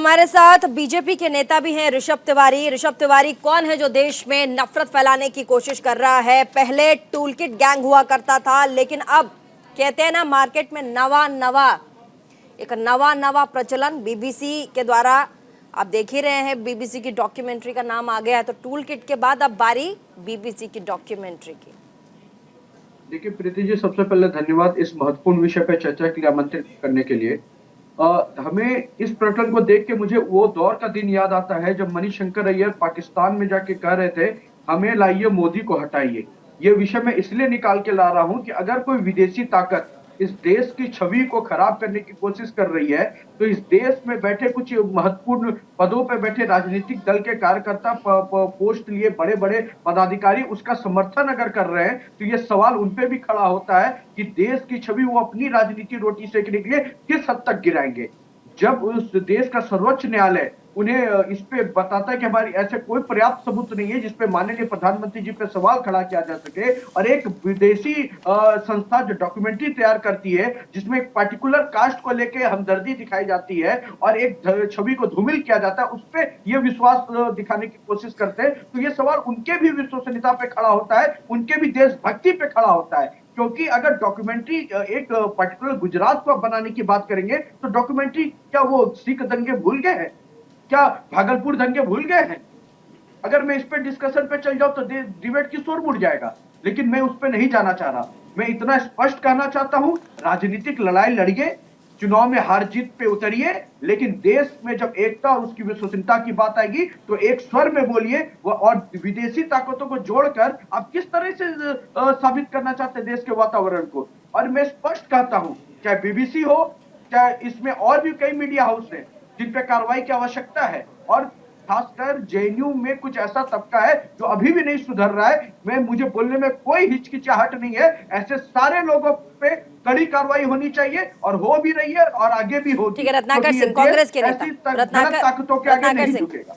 हमारे साथ बीजेपी के नेता भी हैं ऋषभ तिवारी। ऋषभ तिवारी कौन है जो देश में नफरत फैलाने की कोशिश कर रहा है? पहले टूलकिट गैंग हुआ करता था, लेकिन अब कहते हैं ना, मार्केट में एक नवा प्रचलन बीबीसी के द्वारा आप देख ही रहे हैं। बीबीसी की डॉक्यूमेंट्री का नाम आ गया है, तो टूलकिट के बाद अब बारी बीबीसी की डॉक्यूमेंट्री की। देखिए प्रीति जी, सबसे पहले धन्यवाद इस महत्वपूर्ण विषय पर चर्चा के लिए आमंत्रित करने के लिए। हमें इस प्रकरण को देख के मुझे वो दौर का दिन याद आता है जब मणिशंकर अय्यर पाकिस्तान में जाके कह रहे थे, हमें लाइए मोदी को हटाइए। ये विषय मैं इसलिए निकाल के ला रहा हूं कि अगर कोई विदेशी ताकत इस देश की छवि को खराब करने की कोशिश कर रही है, तो इस देश में बैठे कुछ महत्वपूर्ण पदों पे बैठे राजनीतिक दल के कार्यकर्ता, पोस्ट लिए बड़े बड़े पदाधिकारी उसका समर्थन अगर कर रहे हैं, तो ये सवाल उन पे भी खड़ा होता है कि देश की छवि वो अपनी राजनीति रोटी सेकने के लिए किस हद तक गिराएंगे। जब उस देश का सर्वोच्च न्यायालय उन्हें इस पे बताता है कि हमारी ऐसे कोई पर्याप्त सबूत नहीं है जिसपे माननीय प्रधानमंत्री जी पे सवाल खड़ा किया जा सके, और एक विदेशी संस्था जो डॉक्यूमेंट्री तैयार करती है जिसमें एक पर्टिकुलर कास्ट को लेके हमदर्दी दिखाई जाती है और एक छवि को धूमिल किया जाता है, उस पे ये विश्वास दिखाने की कोशिश करते हैं, तो ये सवाल उनके भी विश्वसनीयता पे खड़ा होता है, उनके भी देशभक्ति पे खड़ा होता है। क्योंकि अगर डॉक्यूमेंट्री एक पर्टिकुलर गुजरात को बनाने की बात करेंगे, तो डॉक्यूमेंट्री क्या वो सिख दंगे भूल गए हैं? क्या भागलपुर दंगे भूल गए हैं? अगर मैं इस पे डिस्कशन पे चल जाऊं तो डिबेट की शोर मुड़ जाएगा, लेकिन मैं उस पे नहीं जाना चाह रहा। मैं इतना स्पष्ट कहना चाहता हूं, राजनीतिक लड़ाई लड़िए, चुनाव में हार जीत पे उतरिए, लेकिन देश में जब एकता और उसकी विश्वसनीयता की बात आएगी तो एक स्वर में बोलिए। और विदेशी ताकतों को जोड़कर आप किस तरह से साबित करना चाहते हैं देश के वातावरण को। और मैं स्पष्ट कहता हूं, चाहे बीबीसी हो, चाहे इसमें और भी कई मीडिया हाउस हैं जिन पे कार्रवाई की आवश्यकता है, और खासकर जेएनयू में कुछ ऐसा तबका है जो अभी भी नहीं सुधर रहा है। मुझे बोलने में कोई हिचकिचाहट नहीं है, ऐसे सारे लोगों पे कड़ी कार्रवाई होनी चाहिए और हो भी रही है और आगे भी होगी। ठीक है, रत्नाकर सिंह, कांग्रेस के नेता ऐसी गलत ताकतों के आगे नहीं झुकेगा।